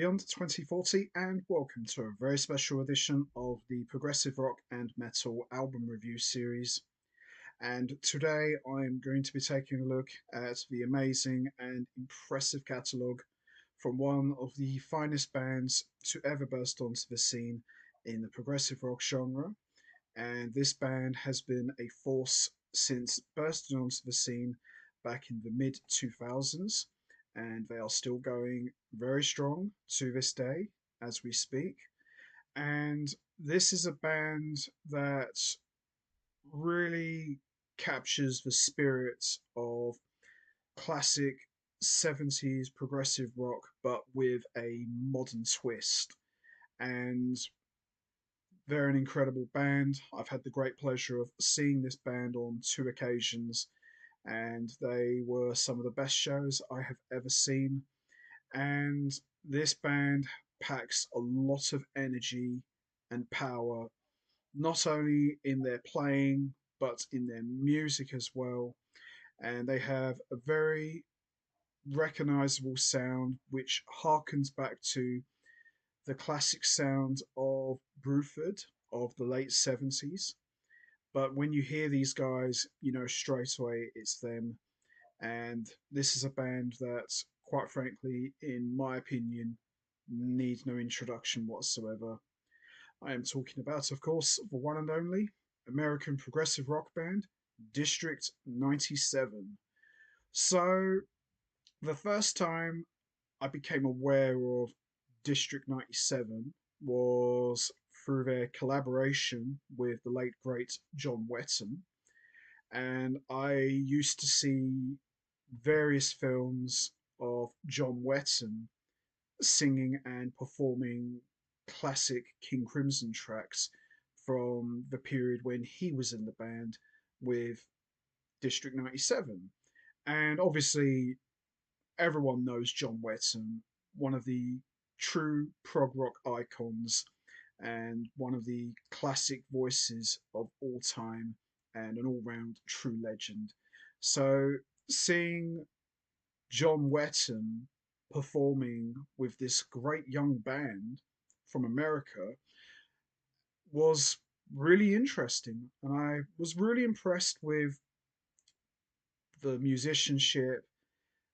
Beyond 2040, and welcome to a very special edition of the Progressive Rock and Metal album review series. And today I'm going to be taking a look at the amazing and impressive catalogue from one of the finest bands to ever burst onto the scene in the progressive rock genre. And this band has been a force since bursting onto the scene back in the mid 2000s, and they are still going very strong to this day as we speak. And this is a band that really captures the spirit of classic 70s progressive rock, but with a modern twist. And they're an incredible band. I've had the great pleasure of seeing this band on two occasions, and they were some of the best shows I have ever seen. And this band packs a lot of energy and power, not only in their playing, but in their music as well. And they have a very recognizable sound which harkens back to the classic sound of Bruford of the late 70s. But when you hear these guys, you know straight away it's them. And this is a band that, quite frankly, in my opinion, needs no introduction whatsoever. I am talking about, of course, the one and only American progressive rock band, District 97. So, the first time I became aware of District 97 was through their collaboration with the late great John Wetton. And I used to see various films of John Wetton singing and performing classic King Crimson tracks from the period when he was in the band with District 97. And obviously, everyone knows John Wetton, one of the true prog rock icons and one of the classic voices of all time and an all round true legend. So, seeing John Wetton performing with this great young band from America was really interesting. And I was really impressed with the musicianship,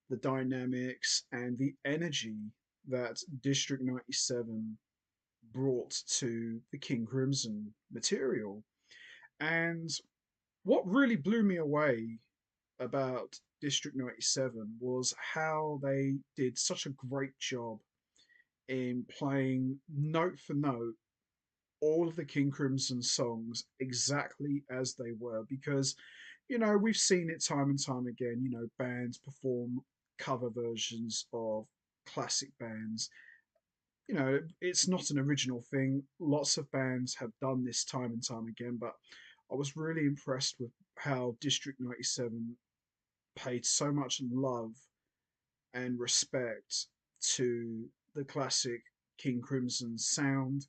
the dynamics, and the energy that District 97 brought to the King Crimson material. And what really blew me away about District 97 was how they did such a great job in playing note for note all of the King Crimson songs exactly as they were. Because, you know, we've seen it time and time again, you know, bands perform cover versions of classic bands. You know, it's not an original thing. Lots of bands have done this time and time again, but I was really impressed with how District 97 paid so much love and respect to the classic King Crimson sound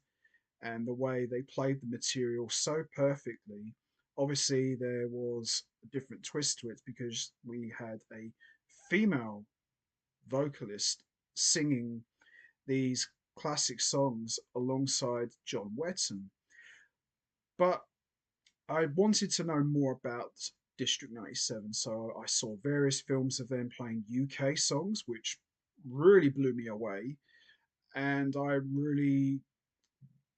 and the way they played the material so perfectly. Obviously, there was a different twist to it because we had a female vocalist singing these classic songs alongside John Wetton. But I wanted to know more about District 97, so I saw various films of them playing UK songs, which really blew me away. And I really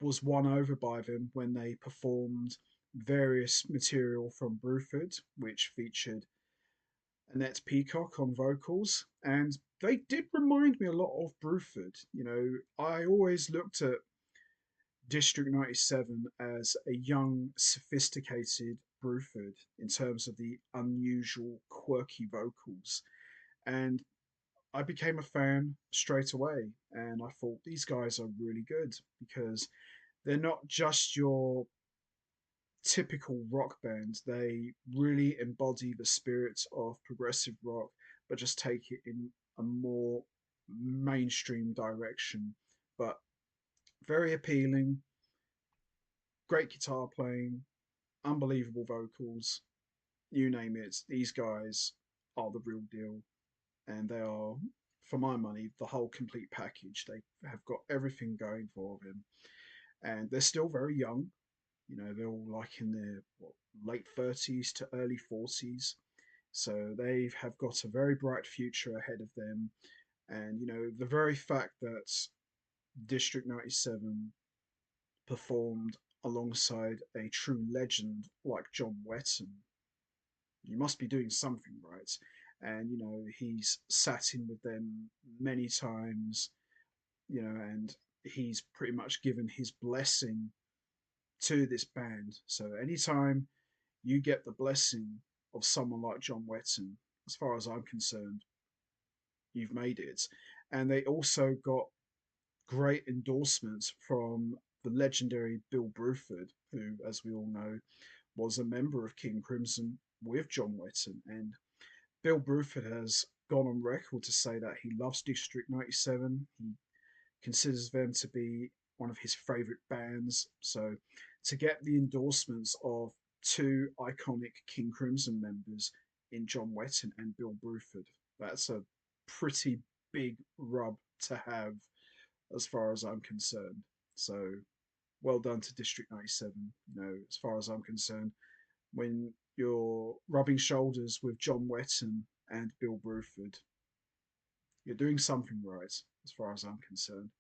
was won over by them when they performed various material from Bruford, which featured Annette Peacock on vocals. And they did remind me a lot of Bruford. You know, I always looked at District 97 as a young, sophisticated Bruford in terms of the unusual, quirky vocals. And I became a fan straight away. And I thought these guys are really good because they're not just your typical rock band. They really embody the spirit of progressive rock, but just take it in a more mainstream direction. But very appealing, great guitar playing, unbelievable vocals, you name it. These guys are the real deal, and they are for my money, the whole complete package. They have got everything going for them, and they're still very young. You know, they're all like in their late 30s to early 40s. So they have got a very bright future ahead of them. And, you know, the very fact that District 97 performed alongside a true legend like John Wetton, you must be doing something right. And, you know, he's sat in with them many times, you know, and he's pretty much given his blessing to this band. So anytime you get the blessing of someone like John Wetton, as far as I'm concerned, you've made it. And they also got great endorsements from the legendary Bill Bruford, who, as we all know, was a member of King Crimson with John Wetton. And Bill Bruford has gone on record to say that he loves District 97. He considers them to be one of his favourite bands. So to get the endorsements of two iconic King Crimson members in John Wetton and Bill Bruford, that's a pretty big rub to have as far as I'm concerned. So well done to District 97. You know, as far as I'm concerned, when you're rubbing shoulders with John Wetton and Bill Bruford, you're doing something right, as far as I'm concerned.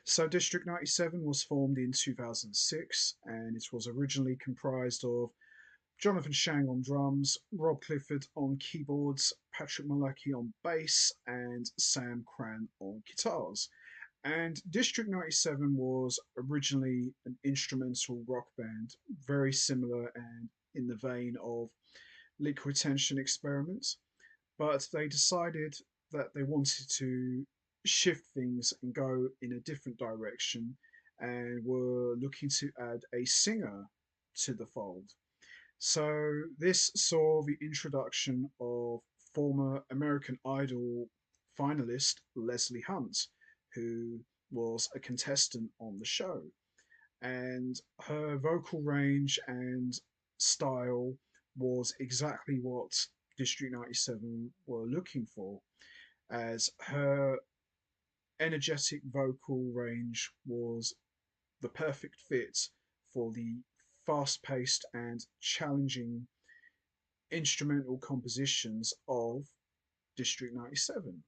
So District 97 was formed in 2006, and it was originally comprised of Jonathan Shang on drums, Rob Clifford on keyboards, Patrick Malaki on bass, and Sam Cran on guitars. And District 97 was originally an instrumental rock band, very similar and in the vein of Liquid Tension Experiments, but they decided that they wanted to shift things and go in a different direction and were looking to add a singer to the fold. So this saw the introduction of former American Idol finalist Leslie Hunt, who was a contestant on the show. And her vocal range and style was exactly what District 97 were looking for, as her energetic vocal range was the perfect fit for the fast paced and challenging instrumental compositions of District 97.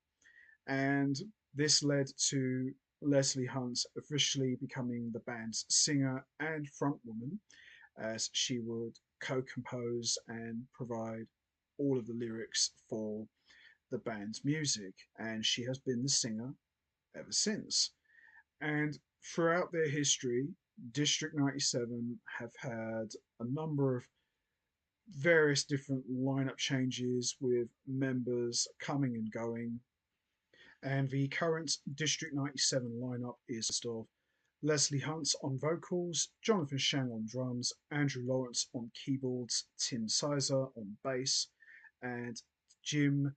And this led to Leslie Hunt officially becoming the band's singer and frontwoman, as she would co compose and provide all of the lyrics for the band's music. And she has been the singer ever since. And throughout their history, District 97 have had a number of various different lineup changes with members coming and going. And the current District 97 lineup is of Leslie Hunt on vocals, Jonathan Shang on drums, Andrew Lawrence on keyboards, Tim Sizer on bass, and Jim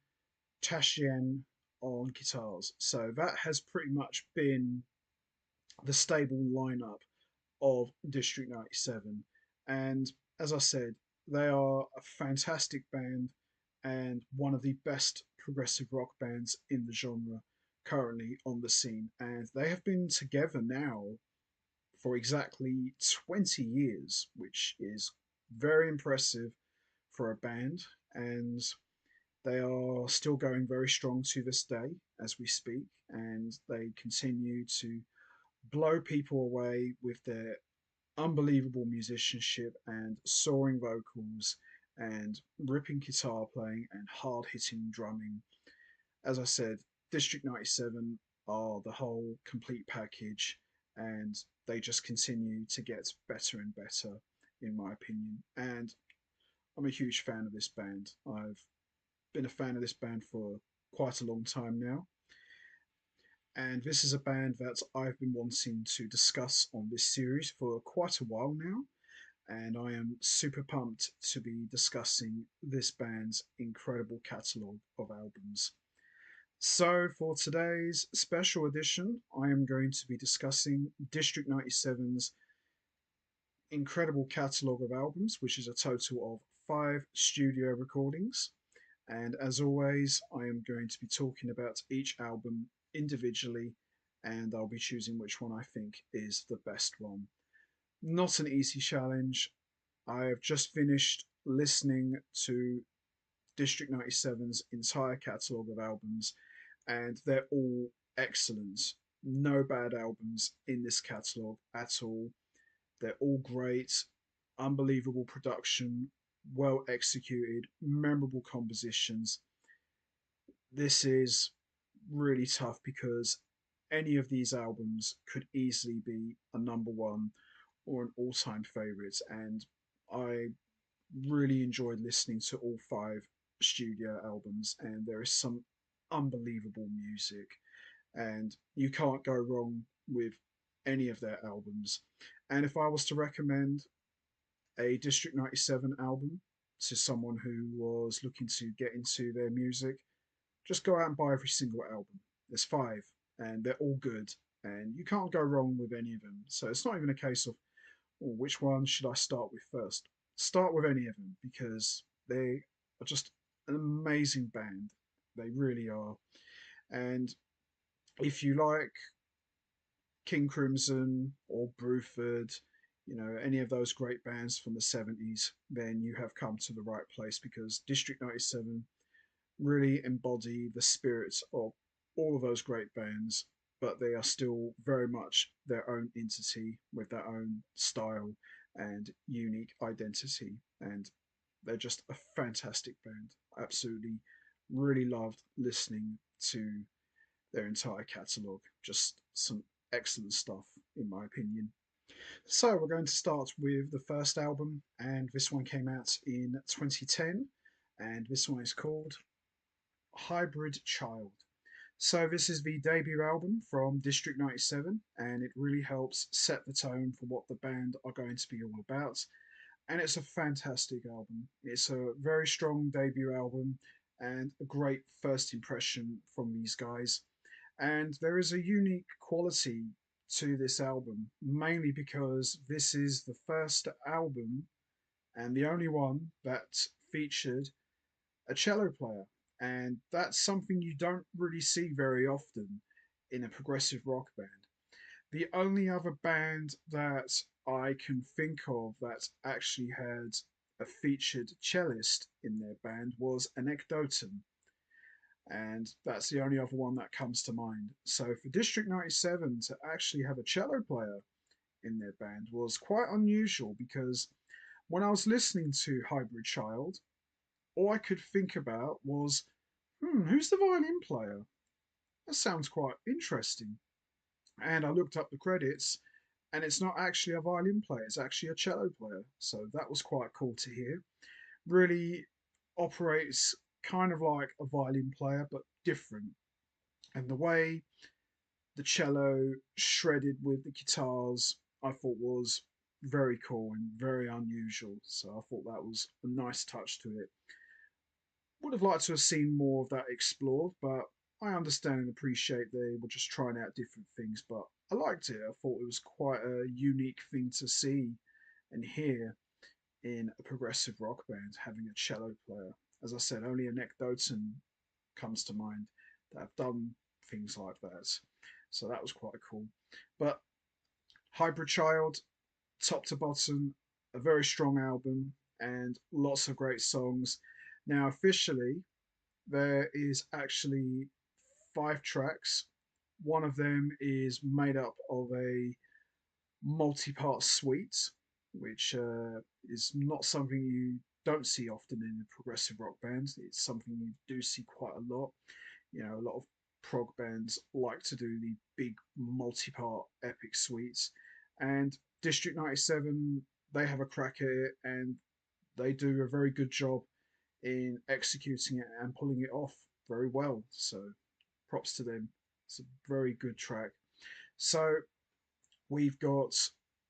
Tashian on guitars. So that has pretty much been the stable lineup of District 97. And as I said, they are a fantastic band and one of the best progressive rock bands in the genre currently on the scene. And they have been together now for exactly 20 years, which is very impressive for a band. And they are still going very strong to this day as we speak. And they continue to blow people away with their unbelievable musicianship and soaring vocals and ripping guitar playing and hard hitting drumming. As I said, District 97 are the whole complete package, and they just continue to get better and better, in my opinion. And I'm a huge fan of this band. I've been a fan of this band for quite a long time now. And this is a band that I've been wanting to discuss on this series for quite a while now. And I am super pumped to be discussing this band's incredible catalogue of albums. So, for today's special edition, I am going to be discussing District 97's incredible catalogue of albums, which is a total of 5 studio recordings. And as always, I am going to be talking about each album individually, and I'll be choosing which one I think is the best one. Not an easy challenge. I have just finished listening to District 97's entire catalogue of albums, and they're all excellent. No bad albums in this catalogue at all. They're all great, unbelievable production, well executed, memorable compositions. This is really tough because any of these albums could easily be a number one or an all time favourite, and I really enjoyed listening to all five studio albums, and there is some unbelievable music, and you can't go wrong with any of their albums. And if I was to recommend a District 97 album to someone who was looking to get into their music, just go out and buy every single album. There's five, and they're all good, and you can't go wrong with any of them. So it's not even a case of, oh, which one should I start with first? Start with any of them because they are just an amazing band. They really are. And if you like King Crimson or Bruford, any of those great bands from the 70s, then you have come to the right place because District 97 really embody the spirits of all of those great bands, but they are still very much their own entity with their own style and unique identity. And they're just a fantastic band. Absolutely, really loved listening to their entire catalogue. Just some excellent stuff, in my opinion. So, we're going to start with the first album, and this one came out in 2010, and this one is called Hybrid Child. So this is the debut album from District 97, and it really helps set the tone for what the band are going to be all about. And it's a fantastic album. It's a very strong debut album and a great first impression from these guys. And there is a unique quality to this album, mainly because this is the first album and the only one that featured a cello player. And that's something you don't really see very often in a progressive rock band. The only other band that I can think of that actually had a featured cellist in their band was Anecdotum, and that's the only other one that comes to mind. So for District 97 to actually have a cello player in their band was quite unusual because when I was listening to Hybrid Child, all I could think about was, who's the violin player? That sounds quite interesting. And I looked up the credits, and it's not actually a violin player, it's actually a cello player. So that was quite cool to hear. Really operates kind of like a violin player, but different. And the way the cello shredded with the guitars, I thought was very cool and very unusual. So I thought that was a nice touch to it. Would have liked to have seen more of that explored, but I understand and appreciate they were just trying out different things. But I liked it. I thought it was quite a unique thing to see and hear in a progressive rock band having a cello player. As I said, only Anecdotum comes to mind that have done things like that. So that was quite cool. But Hybrid Child, top to bottom, a very strong album and lots of great songs. Now, officially, there is actually five tracks. One of them is made up of a multi-part suite, which is not something you don't see often in a progressive rock band. It's something you do see quite a lot. A lot of prog bands like to do the big multi-part epic suites, and District 97, they have a crack at it, and they do a very good job in executing it and pulling it off very well. So props to them. It's a very good track. So we've got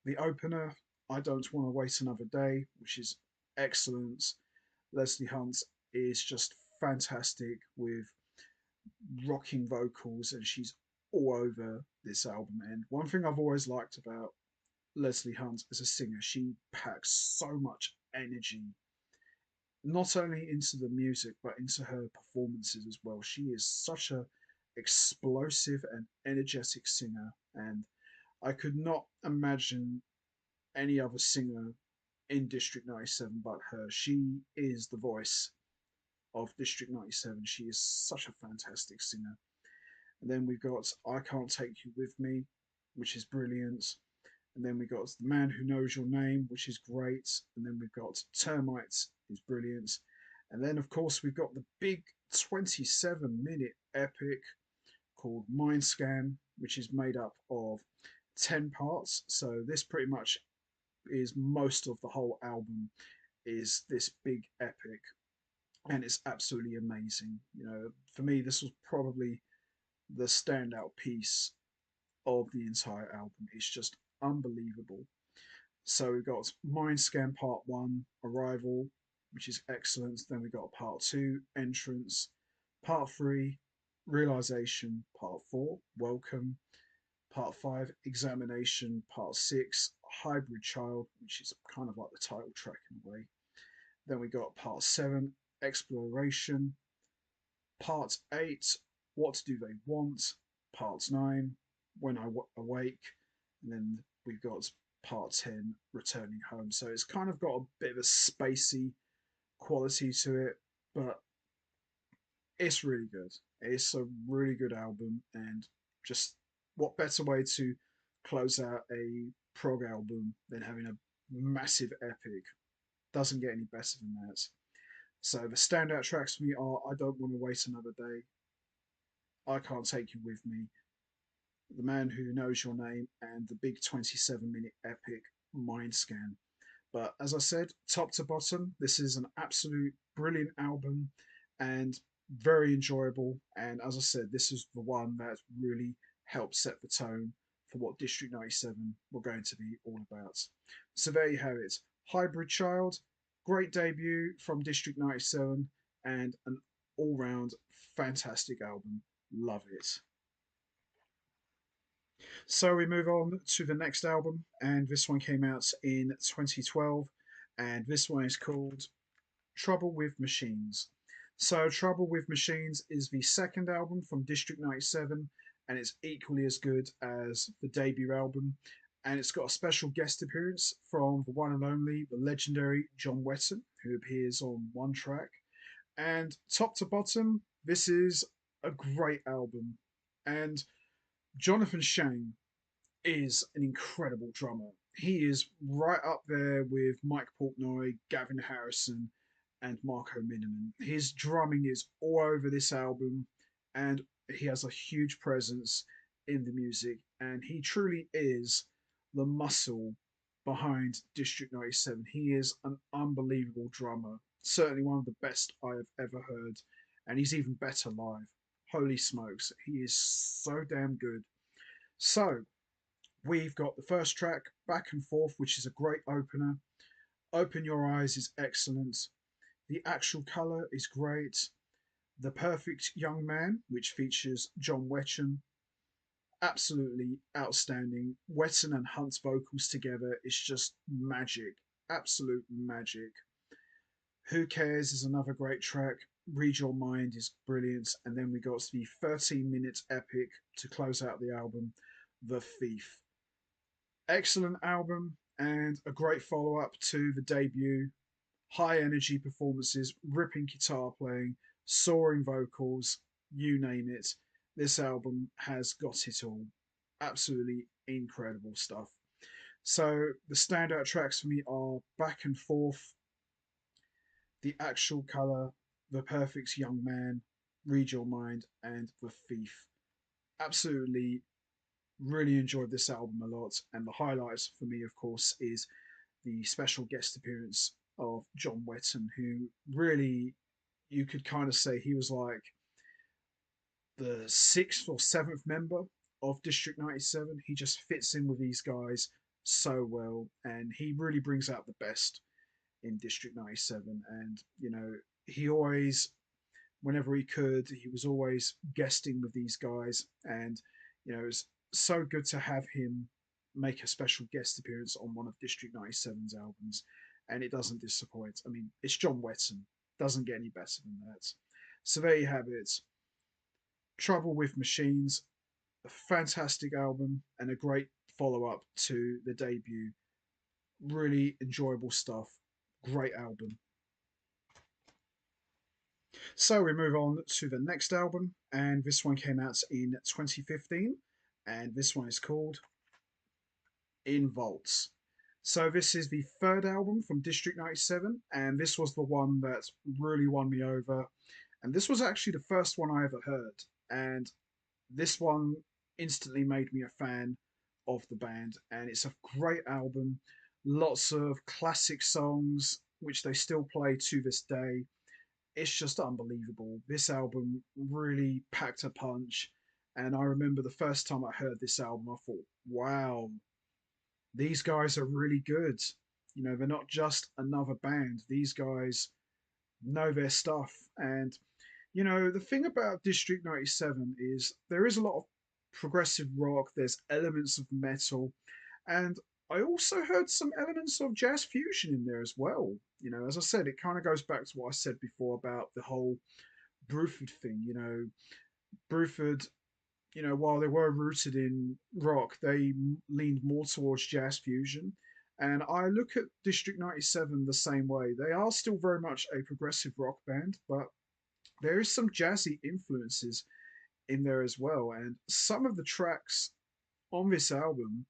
the opener, I Don't Want to Wait Another Day, which is excellent. Leslie Hunt is just fantastic with rocking vocals, and she's all over this album. And one thing I've always liked about Leslie Hunt as a singer, she packs so much energy not only into the music but into her performances as well. She is such a explosive and energetic singer, and I could not imagine any other singer in District 97 but her. She is the voice of District 97. She is such a fantastic singer. And then we've got I Can't Take You With Me, which is brilliant. And then we got The Man Who Knows Your Name, which is great. And then we've got Termites, is brilliant. And then, of course, we've got the big 27-minute epic called Mind Scan, which is made up of 10 parts. So this pretty much is most of the whole album is this big epic, and it's absolutely amazing. You know, for me, this was probably the standout piece of the entire album. It's just unbelievable. So we've got Mind Scan Part 1, Arrival, which is excellent. Then we got Part 2, Entrance. Part 3, Realization. Part 4, Welcome. Part 5, Examination. Part 6, Hybrid Child, which is kind of like the title track in a way. Then we got Part 7, Exploration. Part 8, What Do They Want? Part 9, When I Awake. And then we've got Part 10, Returning Home. So it's kind of got a bit of a spacey quality to it, but it's really good. It's a really good album, and just what better way to close out a prog album than having a massive epic? Doesn't get any better than that. So the standout tracks for me are I Don't Want to Wait Another Day, I Can't Take You With Me, The Man Who Knows Your Name, and the big 27-minute epic Mind Scan. But as I said, top to bottom, this is an absolute brilliant album and very enjoyable. And as I said, this is the one that really helped set the tone for what District 97 were going to be all about. So there you have it. Hybrid Child, great debut from District 97, and an all round fantastic album. Love it. So we move on to the next album, and this one came out in 2012, and this one is called Trouble with Machines. So Trouble with Machines is the second album from District 97, and it's equally as good as the debut album. And it's got a special guest appearance from the one and only, the legendary John Wetton, who appears on one track. And top to bottom, this is a great album. And Jonathan Shane is an incredible drummer. He is right up there with Mike Portnoy, Gavin Harrison, and Marco Miniman. His drumming is all over this album, and he has a huge presence in the music, and he truly is the muscle behind District 97. He is an unbelievable drummer, certainly one of the best I have ever heard, and he's even better live. Holy smokes, he is so damn good. So, we've got the first track, Back and Forth, which is a great opener. Open Your Eyes is excellent. The Actual Colour is great. The Perfect Young Man, which features John Wetton, absolutely outstanding. Wetton and Hunt's vocals together is just magic. Absolute magic. Who Cares is another great track. Read Your Mind is brilliant. And then we got the 13-minute epic to close out the album, The Thief. Excellent album and a great follow up to the debut. High energy performances, ripping guitar playing, soaring vocals, you name it. This album has got it all. Absolutely incredible stuff. So the standout tracks for me are Back and Forth, The Actual Colour, The Perfect Young Man, Read Your Mind, and The Thief. Absolutely really enjoyed this album a lot, and the highlights for me, of course, is the special guest appearance of John Wetton, who really you could kind of say he was like the sixth or seventh member of District 97. He just fits in with these guys so well, and he really brings out the best in District 97. And he always, whenever he could, he was always guesting with these guys, and it's so good to have him make a special guest appearance on one of District 97's albums. and it doesn't disappoint. I mean, it's John Wetton. Doesn't get any better than that. So there you have it. Trouble with Machines, a fantastic album and a great follow up to the debut. Really enjoyable stuff. Great album. So we move on to the next album, and this one came out in 2015, and this one is called In Vaults. So this is the third album from District 97, and this was the one that really won me over. And this was actually the first one I ever heard, and this one instantly made me a fan of the band, and it's a great album. Lots of classic songs which they still play to this day. It's just unbelievable. This album really packed a punch, and I remember the first time I heard this album, I thought, wow, these guys are really good. You know, they're not just another band. These guys know their stuff. And, you know, the thing about District 97 is there is a lot of progressive rock, there's elements of metal, and I also heard some elements of jazz fusion in there as well. You know, as I said, it kind of goes back to what I said before about the whole Bruford thing. You know, Bruford, you know, while they were rooted in rock, they leaned more towards jazz fusion. And I look at District 97 the same way. They are still very much a progressive rock band, but there is some jazzy influences in there as well. And some of the tracks on this album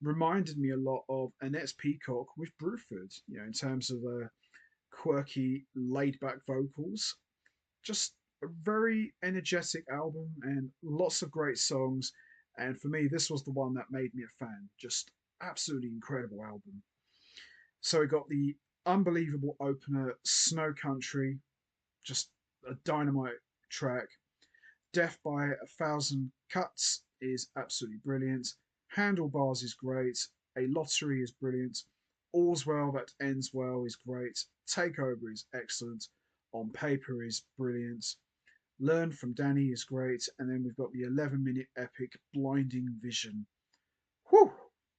reminded me a lot of Annette's Peacock with Bruford, you know, in terms of the quirky, laid back vocals. Just a very energetic album and lots of great songs. And for me, this was the one that made me a fan. Just absolutely incredible album. So we got the unbelievable opener, Snow Country, just a dynamite track. Death by a Thousand Cuts is absolutely brilliant. Handlebars is great. A Lottery is brilliant. All's Well That Ends Well is great. Takeover is excellent. On Paper is brilliant. Learn from Danny is great. And then we've got the 11-minute epic Blinding Vision. Whew!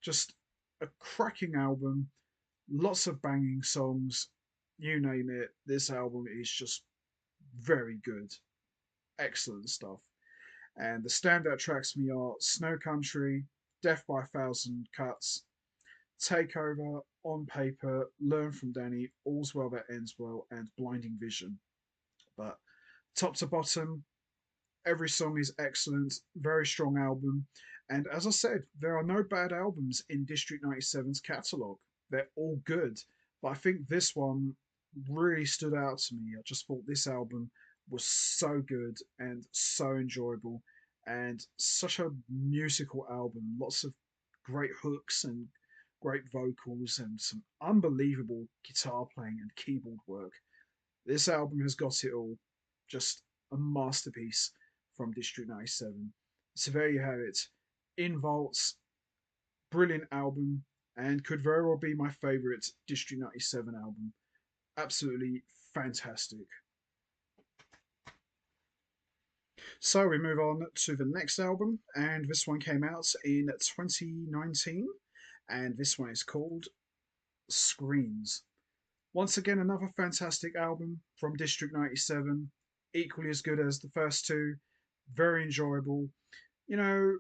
Just a cracking album. Lots of banging songs. You name it. This album is just very good. Excellent stuff. And the standout tracks for me are Snow Country, Death by a Thousand Cuts, Takeover, On Paper, Learn from Danny, All's Well That Ends Well, and Blinding Vision. But top to bottom, every song is excellent, very strong album. And as I said, there are no bad albums in District 97's catalogue. They're all good. But I think this one really stood out to me. I just thought this album was so good and so enjoyable and such a musical album. Lots of great hooks and great vocals and some unbelievable guitar playing and keyboard work. This album has got it all. Just a masterpiece from District 97. So there you have it. In Vaults, brilliant album, and could very well be my favourite District 97 album. Absolutely fantastic. So we move on to the next album, and this one came out in 2019, and this one is called Screams. Once again, another fantastic album from District 97, equally as good as the first two, very enjoyable. You know,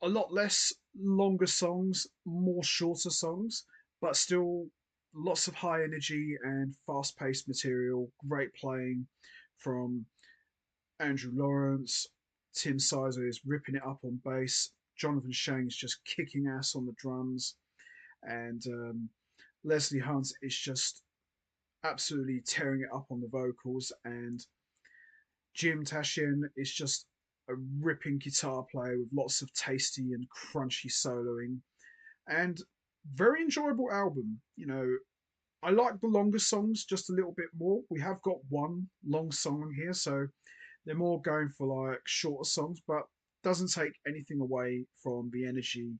a lot less longer songs, more shorter songs, but still lots of high energy and fast paced material. Great playing from Andrew Lawrence. Tim Sizer is ripping it up on bass. Jonathan Shanks just kicking ass on the drums. And Leslie Hunt is just absolutely tearing it up on the vocals. And Jim Tashian is just a ripping guitar player with lots of tasty and crunchy soloing. And very enjoyable album. You know, I like the longer songs just a little bit more. We have got one long song on here, so they're more going for like shorter songs, but doesn't take anything away from the energy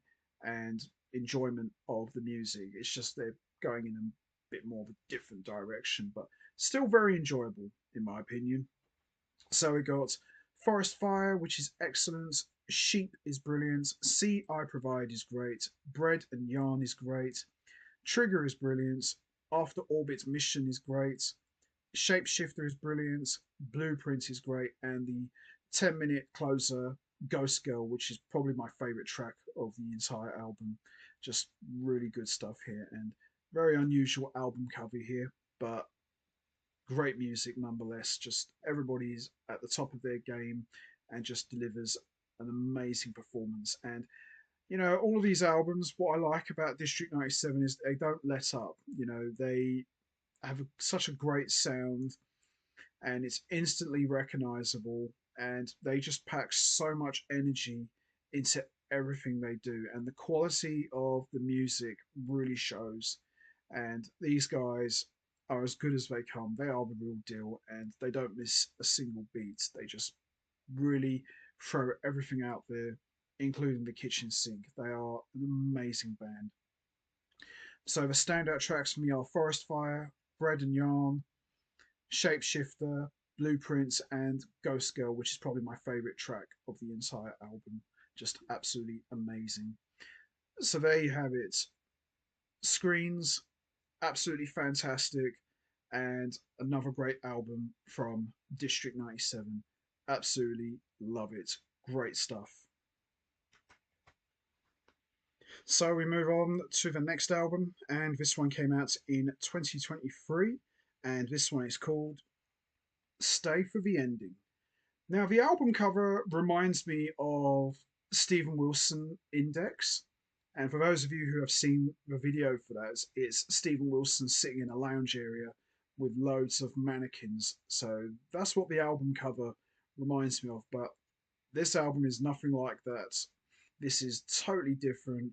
and enjoyment of the music. It's just they're going in a bit more of a different direction, but still very enjoyable in my opinion. So we got Forest Fire, which is excellent. Sheep is brilliant. Sea I Provide is great. Bread and Yarn is great. Trigger is brilliant. After Orbit's Mission is great. Shapeshifter is brilliant. Blueprint is great. And the 10-minute closer, Ghost Girl, which is probably my favorite track of the entire album. Just really good stuff here. And very unusual album cover here, but great music nonetheless. Just everybody's at the top of their game and just delivers an amazing performance. And all of these albums, what I like about District 97 is they don't let up. They have such a great sound and it's instantly recognizable, and they just pack so much energy into everything they do, and the quality of the music really shows. And these guys are as good as they come. They are the real deal, and they don't miss a single beat. They just really throw everything out there, including the kitchen sink. They are an amazing band. So the standout tracks for me are Forest Fire, Bread and Yarn, Shapeshifter, Blueprints, and Ghost Girl, which is probably my favorite track of the entire album. Just absolutely amazing. So there you have it. Screens, absolutely fantastic, and another great album from District 97. Absolutely love it. Great stuff. So we move on to the next album, and this one came out in 2023, and this one is called Stay for the Ending. Now, the album cover reminds me of Steven Wilson Index. And for those of you who have seen the video for that, it's Steven Wilson sitting in a lounge area with loads of mannequins. So that's what the album cover reminds me of. But this album is nothing like that. This is totally different,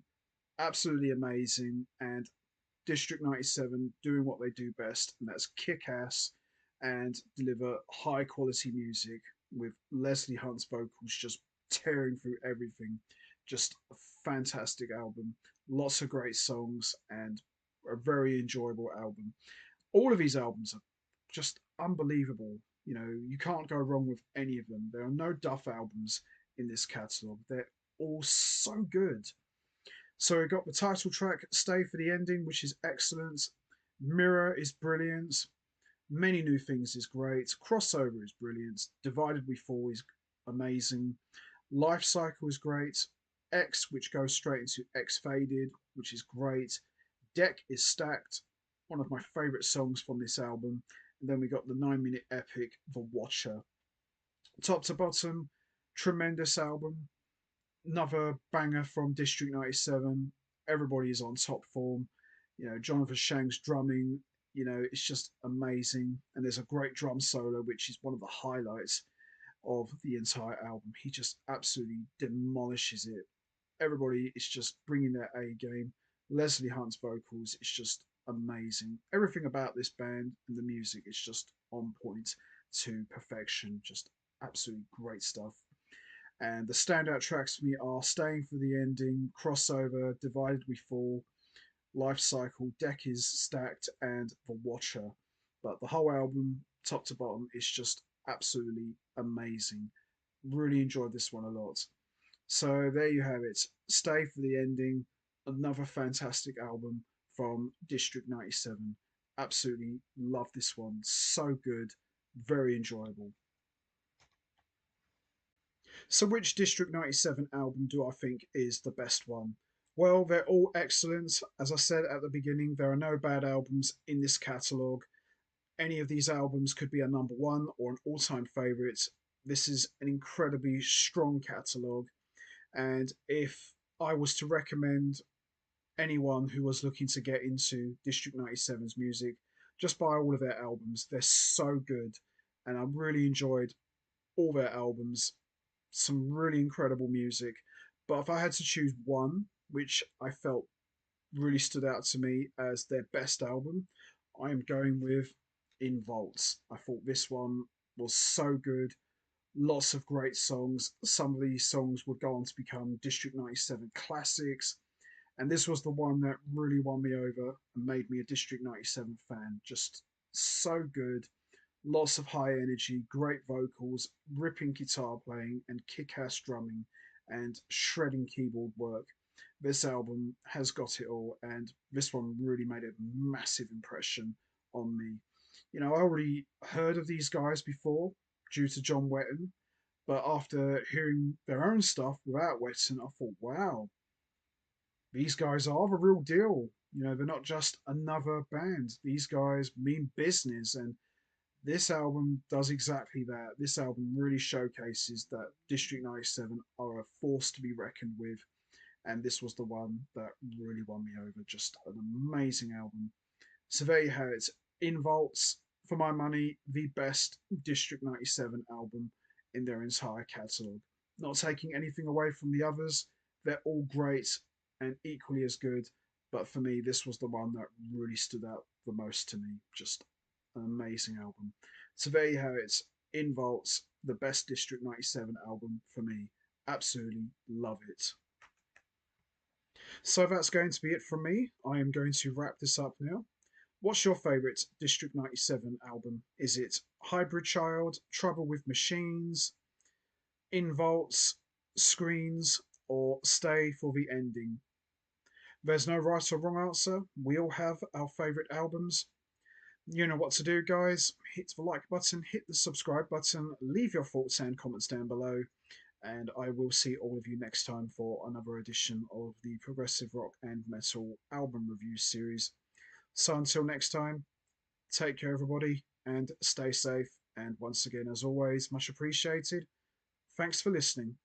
absolutely amazing, and District 97 doing what they do best, and that's kick ass and deliver high quality music with Leslie Hunt's vocals just tearing through everything. Just a fantastic album, lots of great songs, and a very enjoyable album. All of these albums are just unbelievable. You can't go wrong with any of them. There are no duff albums in this catalogue. They're all so good. So we got the title track, Stay for the Ending, which is excellent. Mirror is brilliant. Many New Things is great. Crossover is brilliant. Divided We Fall is amazing. Life Cycle is great. X, which goes straight into X Faded, which is great. Deck is Stacked, one of my favourite songs from this album. And then we got the 9-minute epic, The Watcher. Top to bottom, tremendous album. Another banger from District 97. Everybody is on top form. Jonathan Shang's drumming, it's just amazing. And there's a great drum solo, which is one of the highlights of the entire album. He just absolutely demolishes it. Everybody is just bringing their A game. Leslie Hunt's vocals is just amazing. Everything about this band and the music is just on point to perfection. Just absolutely great stuff. And the standout tracks for me are Staying for the Ending, Crossover, Divided We Fall, Life Cycle, Deck is Stacked, and The Watcher. But the whole album, top to bottom, is just absolutely amazing. Really enjoyed this one a lot. So there you have it. Stay for the Ending, another fantastic album from District 97. Absolutely love this one. So good, very enjoyable. So, which District 97 album do I think is the best one? Well, they're all excellent. As I said at the beginning, there are no bad albums in this catalogue. Any of these albums could be a number one or an all time favourite. This is an incredibly strong catalogue. And if I was to recommend anyone who was looking to get into District 97's music, just buy all of their albums. They're so good. And I really enjoyed all their albums, some really incredible music. But if I had to choose one, which I felt really stood out to me as their best album, I am going with In Vaults. I thought this one was so good. Lots of great songs. Some of these songs would go on to become District 97 classics. And this was the one that really won me over and made me a District 97 fan. Just so good. Lots of high energy, great vocals, ripping guitar playing, and kick ass drumming and shredding keyboard work. this album has got it all, and this one really made a massive impression on me. You know, I already heard of these guys before due to John Wetton, but after hearing their own stuff without Wetton, I thought, wow, these guys are the real deal. You know, they're not just another band. These guys mean business, and this album does exactly that. This album really showcases that District 97 are a force to be reckoned with, and this was the one that really won me over. Just an amazing album. So there you have it. In Vaults, for my money, the best District 97 album in their entire catalogue. Not taking anything away from the others, they're all great and equally as good. But for me, this was the one that really stood out the most to me. Just an amazing album. So there you have it. In Vaults, the best District 97 album for me. Absolutely love it. So that's going to be it from me. I am going to wrap this up now. What's your favourite District 97 album? Is it Hybrid Child, Trouble with Machines, In Vaults, Screens, or Stay for the Ending? There's no right or wrong answer. We all have our favourite albums. You know what to do, guys. Hit the like button, hit the subscribe button, leave your thoughts and comments down below, and I will see all of you next time for another edition of the Progressive Rock and Metal album review series. So until next time, take care, everybody, and stay safe. And once again, as always, much appreciated. Thanks for listening.